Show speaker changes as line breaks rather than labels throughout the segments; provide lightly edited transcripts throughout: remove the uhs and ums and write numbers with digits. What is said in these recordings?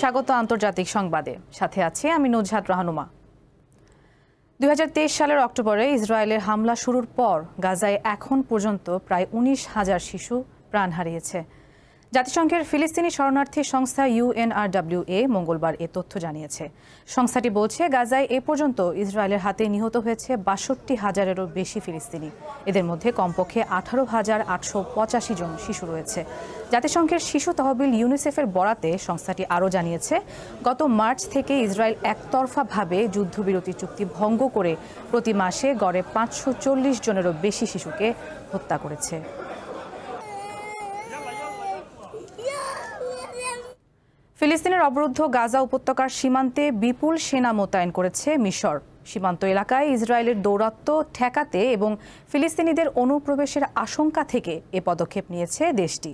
স্বাগত আন্তর্জাতিক সংবাদে, সাথে আছি আমি নুজহাত রাহনুমা। 2023 সালের অক্টোবরে ইসরায়েলের হামলা শুরুর পর গাজায় এখন পর্যন্ত প্রায় 19,000 শিশু প্রাণ হারিয়েছে। জাতিসংঘের ফিলিস্তিনি শরণার্থী সংস্থা UNRWA মঙ্গলবার এ তথ্য জানিয়েছে। সংস্থাটি বলছে, গাজায় এ পর্যন্ত ইসরায়েলের হাতে নিহত হয়েছে 62,000-এরও বেশি ফিলিস্তিনি। এদের মধ্যে কমপক্ষে 18,885 জন শিশু রয়েছে। জাতিসংঘের শিশু তহবিল ইউনিসেফের বরাতে সংস্থাটি আরও জানিয়েছে, গত মার্চ থেকে ইসরায়েল একতরফাভাবে যুদ্ধবিরতি চুক্তি ভঙ্গ করে প্রতি মাসে গড়ে 540 জনেরও বেশি শিশুকে হত্যা করেছে। ফিলিস্তিনের অবরুদ্ধ গাজা উপত্যকার সীমান্তে বিপুল সেনা মোতায়েন করেছে মিশর। সীমান্ত এলাকায় ইসরায়েলের দৌরাত্ম্য ঠেকাতে এবং ফিলিস্তিনিদের অনুপ্রবেশের আশঙ্কা থেকে এ পদক্ষেপ নিয়েছে দেশটি।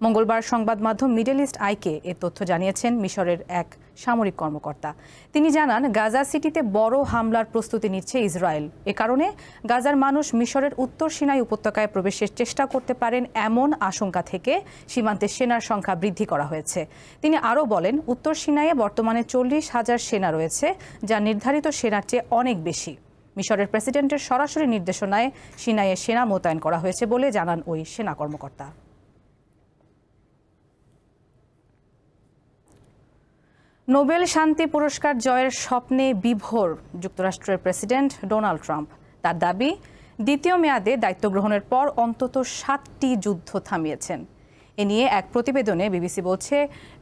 মঙ্গলবার সংবাদ মাধ্যম মিডল ইস্ট আইকে এ তথ্য জানিয়েছেন মিশরের এক সামরিক কর্মকর্তা। তিনি জানান, গাজা সিটিতে বড় হামলার প্রস্তুতি নিচ্ছে ইসরায়েল। এ কারণে গাজার মানুষ মিশরের উত্তর সিনাই উপত্যকায় প্রবেশের চেষ্টা করতে পারেন এমন আশঙ্কা থেকে সীমান্তে সেনার সংখ্যা বৃদ্ধি করা হয়েছে। তিনি আরও বলেন, উত্তর সিনাইয়ে বর্তমানে 40,000 সেনা রয়েছে, যা নির্ধারিত সেনার চেয়ে অনেক বেশি। মিশরের প্রেসিডেন্টের সরাসরি নির্দেশনায় সিনাইয়ে সেনা মোতায়েন করা হয়েছে বলে জানান ওই সেনা কর্মকর্তা। নোবেল শান্তি পুরস্কার জয়ের স্বপ্নে বিভোর যুক্তরাষ্ট্রের প্রেসিডেন্ট ডোনাল্ড ট্রাম্প। তার দাবি, দ্বিতীয় মেয়াদে দায়িত্ব গ্রহণের পর অন্তত 7টি যুদ্ধ থামিয়েছেন। এ নিয়ে এক প্রতিবেদনে বিবিসি বলছে,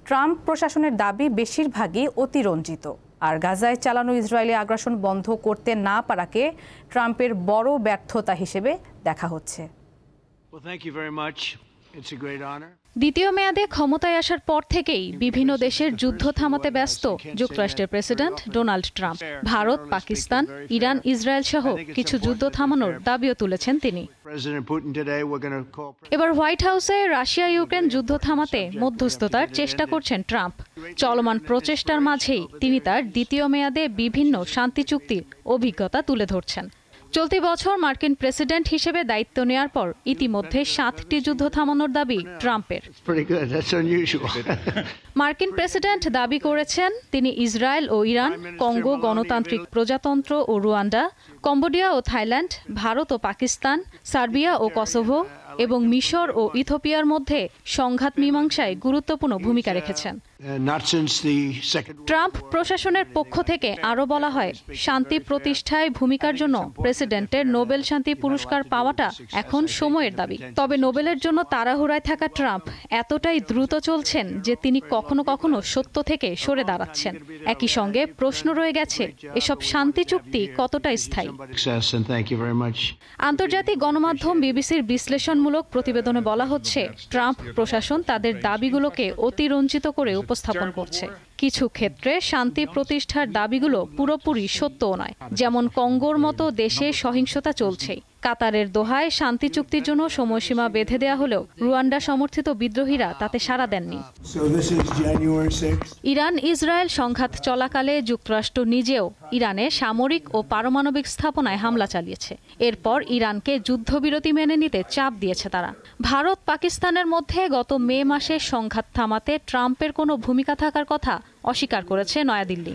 ট্রাম্প প্রশাসনের দাবি বেশিরভাগই অতিরঞ্জিত, আর গাজায় চালানো ইসরায়েলি আগ্রাসন বন্ধ করতে না পারাকে ট্রাম্পের বড় ব্যর্থতা হিসেবে দেখা হচ্ছে।
দ্বিতীয় মেয়াদে ক্ষমতায় আসার পর থেকেই বিভিন্ন দেশের যুদ্ধ থামাতে ব্যস্ত যুক্তরাষ্ট্রের president Donald Trump. Bharat, Pakistan, Iran, Israel সহ কিছু যুদ্ধ থামানোর দাবিও তুলেছেন তিনি। এবার হোয়াইট হাউসে রাশিয়া ইউক্রেন যুদ্ধ থামাতে মধ্যস্থতার চেষ্টা করছেন ট্রাম্প। চলমান প্রচেষ্টার মাঝেই তিনি তার দ্বিতীয় মেয়াদে বিভিন্ন শান্তি চুক্তির অভিজ্ঞতা তুলে ধরছেন। চলতি বছর মার্কিন প্রেসিডেন্ট হিসেবে দায়িত্ব নেওয়ার পর ইতিমধ্যে 7টি যুদ্ধ থামানোর দাবি ট্রাম্পের। মার্কিন প্রেসিডেন্ট দাবি করেছেন, তিনি ইসরায়েল ও ইরান, কঙ্গো গণতান্ত্রিক প্রজাতন্ত্র ও রুয়ান্ডা, কম্বোডিয়া ও থাইল্যান্ড, ভারত ও পাকিস্তান, সার্বিয়া ও কসোভো এবং মিশর ও ইথিওপিয়ার মধ্যে সংঘাত মীমাংসায় গুরুত্বপূর্ণ ভূমিকা রেখেছেন। ট্রাম্প প্রশাসনের পক্ষ থেকে আরও বলা হয়, শান্তি প্রতিষ্ঠায় ভূমিকার জন্য প্রেসিডেন্টের নোবেল শান্তি পুরস্কার পাওয়াটা এখন সময়ের দাবি। তবে নোবেলের জন্য তাড়াহুড়ায় থাকা ট্রাম্প এতটাই দ্রুত চলছেন যে তিনি কখনো কখনো সত্য থেকে সরে দাঁড়াচ্ছেন। একই সঙ্গে প্রশ্ন রয়ে গেছে, এসব শান্তি চুক্তি কতটা স্থায়ী। আন্তর্জাতিক গণমাধ্যম বিবিসির বিশ্লেষণমূলক প্রতিবেদনে বলা হচ্ছে, ট্রাম্প প্রশাসন তাদের দাবিগুলোকে অতিরঞ্জিত করে উপস্থাপন করছে। কিছু ক্ষেত্রে শান্তি প্রতিষ্ঠার দাবিগুলো পুরোপুরি সত্যও নয়, যেমন কঙ্গোর মতো দেশে সহিংসতা চলছে। কাতারের দোহায় শান্তি চুক্তির জন্য সময়সীমা বেঁধে দেওয়া হলেও রুয়ান্ডা সমর্থিত বিদ্রোহীরা তাতে সাড়া দেননি। ইরান ইসরায়েল সংঘাত চলাকালে যুক্তরাষ্ট্র নিজেও ইরানে সামরিক ও পারমাণবিক স্থাপনায় হামলা চালিয়েছে। এরপর ইরানকে যুদ্ধবিরতি মেনে নিতে চাপ দিয়েছে তারা। ভারত পাকিস্তানের মধ্যে গত মে মাসে সংঘাত থামাতে ট্রাম্পের কোনো ভূমিকা থাকার কথা অস্বীকার করেছে নয়াদিল্লি।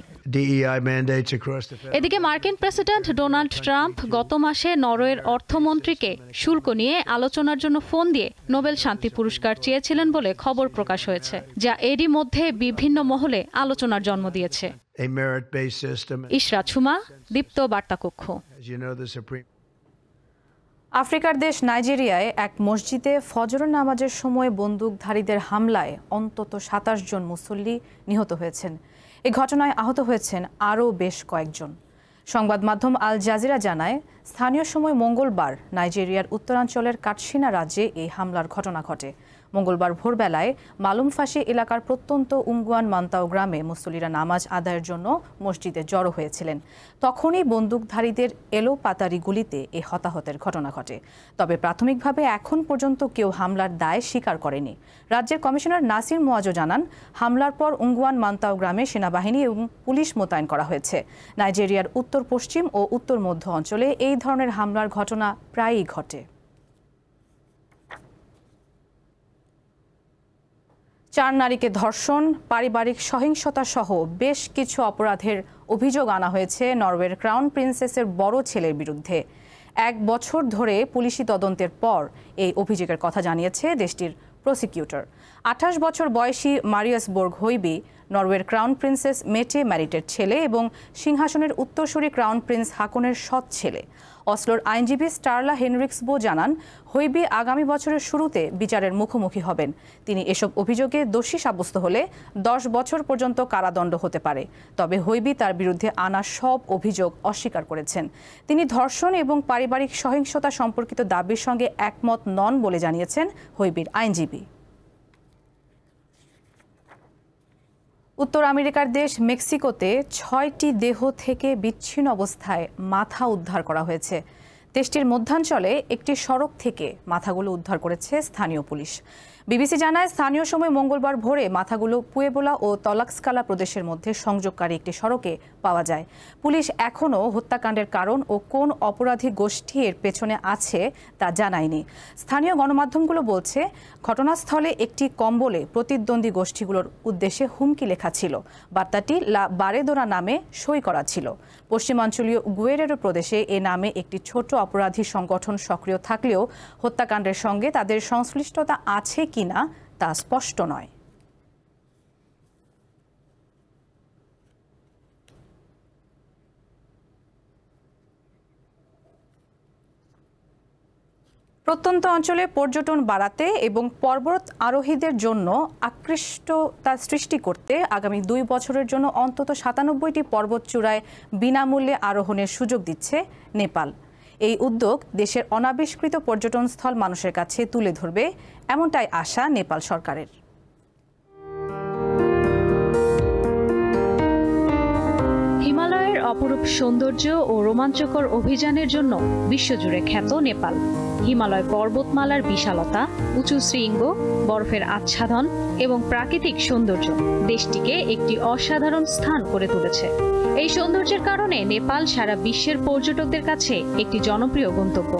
এদিকে মার্কিন প্রেসিডেন্ট ডোনাল্ড ট্রাম্প গত মাসে নরওয়ের অর্থমন্ত্রীকে শুল্ক নিয়ে আলোচনার জন্য ফোন দিয়ে নোবেল শান্তি পুরস্কার চেয়েছিলেন বলে খবর প্রকাশ হয়েছে, যা এরই মধ্যে বিভিন্ন মহলে আলোচনার জন্ম দিয়েছে। ইশরাত সুমা, দীপ্ত বার্তাকক্ষ।
আফ্রিকার দেশ নাইজেরিয়ায় এক মসজিদে ফজরের নামাজের সময় বন্দুকধারীদের হামলায় অন্তত 27 জন মুসল্লি নিহত হয়েছেন। এই ঘটনায় আহত হয়েছেন আরও বেশ কয়েকজন। সংবাদ মাধ্যম আল জাজিরা জানায়, স্থানীয় সময় মঙ্গলবার নাইজেরিয়ার উত্তরাঞ্চলের কাটসিনা রাজ্যে এই হামলার ঘটনা ঘটে। মঙ্গলবার ভোরবেলায় মালুমফাশি এলাকার প্রত্যন্ত উঙ্গুয়ান মান্তাও গ্রামে মুসল্লিরা নামাজ আদায়ের জন্য মসজিদে জড়ো হয়েছিলেন। তখনই বন্দুকধারীদের এলোপাতারি গুলিতে এই হতাহতের ঘটনা ঘটে। তবে প্রাথমিকভাবে এখন পর্যন্ত কেউ হামলার দায় স্বীকার করেনি। রাজ্যের কমিশনার নাসির মোয়াজো জানান, হামলার পর উঙ্গুয়ান মান্তাও গ্রামে সেনাবাহিনী এবং পুলিশ মোতায়েন করা হয়েছে। নাইজেরিয়ার উত্তর পশ্চিম ও উত্তর মধ্য অঞ্চলে এই ধরনের হামলার ঘটনা প্রায়ই ঘটে। 4 নারীকে ধর্ষণ, পারিবারিক সহিংসতা সহ বেশ কিছু অপরাধের অভিযোগ আনা হয়েছে নরওয়ের ক্রাউন প্রিন্সেসের বড় ছেলের বিরুদ্ধে। 1 বছর ধরে পুলিশি তদন্তের পর এই অভিযোগের কথা জানিয়েছে দেশটির প্রসিকিউটর। 28 বছর বয়সী মারিয়াস বোর্গ হৈবি নরওয়ের ক্রাউন প্রিন্সেস মেটে ম্যারিটের ছেলে এবং সিংহাসনের উত্তরসূরি ক্রাউন প্রিন্স হাকনের সৎ ছেলে। অসলোর আইনজীবী স্টারলা হেনরিক্সবো জানান, হৈবি আগামী বছরের শুরুতে বিচারের মুখোমুখি হবেন। তিনি এসব অভিযোগে দোষী সাব্যস্ত হলে 10 বছর পর্যন্ত কারাদণ্ড হতে পারে। তবে হৈবি তার বিরুদ্ধে আনা সব অভিযোগ অস্বীকার করেছেন। তিনি ধর্ষণ এবং পারিবারিক সহিংসতা সম্পর্কিত দাবির সঙ্গে একমত নন বলে জানিয়েছেন হৈবির আইনজীবী। উত্তর আমেরিকার দেশ মেক্সিকোতে 6টি দেহ থেকে বিচ্ছিন্ন অবস্থায় মাথা উদ্ধার করা হয়েছে। দেশটির মধ্যাঞ্চলে একটি সড়ক থেকে মাথাগুলো উদ্ধার করেছে স্থানীয় পুলিশ। বিবিসি জানায়, স্থানীয় সময় মঙ্গলবার ভোরে মাথাগুলো পুয়েবোলা ও তলাক্সকালা প্রদেশের মধ্যে সংযোগকারী একটি সড়কে পাওয়া যায়। পুলিশ এখনও হত্যাকাণ্ডের কারণ ও কোন অপরাধী গোষ্ঠী এর পেছনে আছে তা জানায়নি। স্থানীয় গণমাধ্যমগুলো বলছে, ঘটনাস্থলে একটি কম্বলে প্রতিদ্বন্দ্বী গোষ্ঠীগুলোর উদ্দেশ্যে হুমকি লেখা ছিল। বার্তাটি লা বারেদোরা নামে সই করা ছিল। পশ্চিমাঞ্চলীয় গুয়েরেরো প্রদেশে এ নামে একটি ছোট অপরাধী সংগঠন সক্রিয় থাকলেও হত্যাকাণ্ডের সঙ্গে তাদের সংশ্লিষ্টতা আছে কিনা তা স্পষ্ট নয়। প্রত্যন্ত অঞ্চলে পর্যটন বাড়াতে এবং পর্বত আরোহীদের জন্য আকৃষ্টতা সৃষ্টি করতে আগামী 2 বছরের জন্য অন্তত 97টি পর্বতচূড়ায় বিনামূল্যে আরোহণের সুযোগ দিচ্ছে নেপাল। এই উদ্যোগ দেশের অনাবিষ্কৃত পর্যটনস্থল মানুষের কাছে তুলে ধরবে, এমনটাই আশা নেপাল সরকারের।
হিমালয়ের অপরূপ সৌন্দর্য ও রোমাঞ্চকর অভিযানের জন্য বিশ্বজুড়ে খ্যাত নেপাল। হিমালয় পর্বতমালার বিশালতা, উঁচু শৃঙ্গ, বরফের আচ্ছাদন এবং প্রাকৃতিক সৌন্দর্য দেশটিকে একটি অসাধারণ স্থান করে তুলেছে। এই সৌন্দর্যের কারণে নেপাল সারা বিশ্বের পর্যটকদের কাছে একটি জনপ্রিয় গন্তব্য।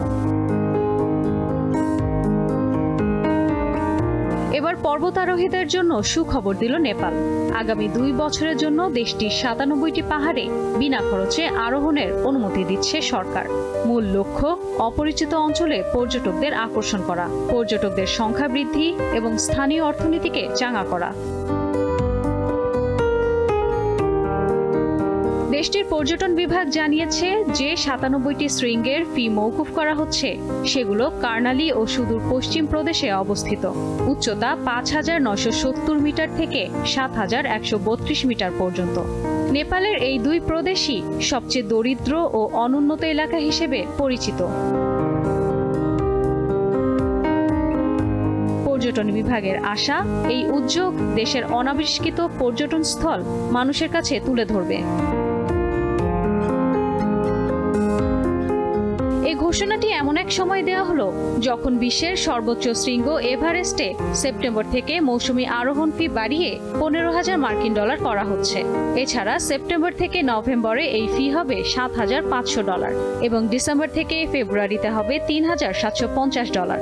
এবার পর্বতারোহীদের জন্য সুখবর দিল নেপাল। আগামী 2 বছরের জন্য দেশটির 97টি পাহাড়ে বিনা খরচে আরোহণের অনুমতি দিচ্ছে সরকার। মূল লক্ষ্য অপরিচিত অঞ্চলে পর্যটকদের আকর্ষণ করা, পর্যটকদের সংখ্যা বৃদ্ধি এবং স্থানীয় অর্থনীতিকে চাঙ্গা করা। দেশটির পর্যটন বিভাগ জানিয়েছে, যে 97টি শৃঙ্গের ফি মওকুফ করা হচ্ছে সেগুলো কার্নালি ও সুদূর পশ্চিম প্রদেশে অবস্থিত। উচ্চতা 5970 মিটার থেকে 7132 মিটার পর্যন্ত। নেপালের এই 2 প্রদেশই সবচেয়ে দরিদ্র ও অনুন্নত এলাকা হিসেবে পরিচিত। পর্যটন বিভাগের আশা, এই উদ্যোগ দেশের অনাবিষ্কৃত পর্যটন স্থল মানুষের কাছে তুলে ধরবে। এই ঘোষণাটি এমন এক সময় দেওয়া হলো যখন বিশ্বের সর্বোচ্চ শৃঙ্গ এভারেস্টে সেপ্টেম্বর থেকে মৌসুমী আরোহণ ফি বাড়িয়ে $15,000 করা হচ্ছে। এছাড়া সেপ্টেম্বর থেকে নভেম্বরে এই ফি হবে $7,500 এবং ডিসেম্বর থেকে ফেব্রুয়ারিতে হবে $3,750।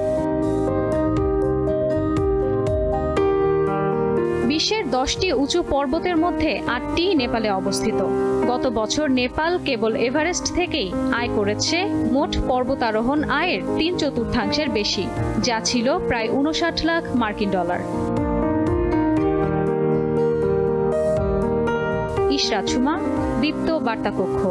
বিশ্বের 10টি উঁচু পর্বতের মধ্যে 8টি নেপালে অবস্থিত। গত বছর নেপাল কেবল এভারেস্ট থেকেই আয় করেছে মোট পর্বতারোহণ আয়ের 3/4 বেশি, যা ছিল প্রায় $59 লাখ। ইশরাত সুমা, দীপ্ত বার্তা কক্ষ।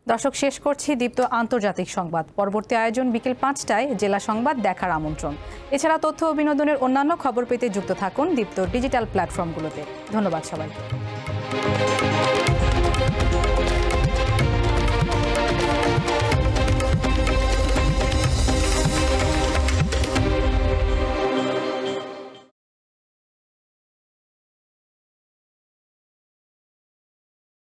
দর্শক, শেষ করছি দীপ্ত আন্তর্জাতিক সংবাদ। পরবর্তী আয়োজন বিকেল 5টায় জেলা সংবাদ দেখার আমন্ত্রণ। এছাড়া তথ্য ও বিনোদনের অন্যান্য খবর পেতে যুক্ত থাকুন দীপ্তর ডিজিটাল প্ল্যাটফর্মগুলোতে। ধন্যবাদ সবাইকে।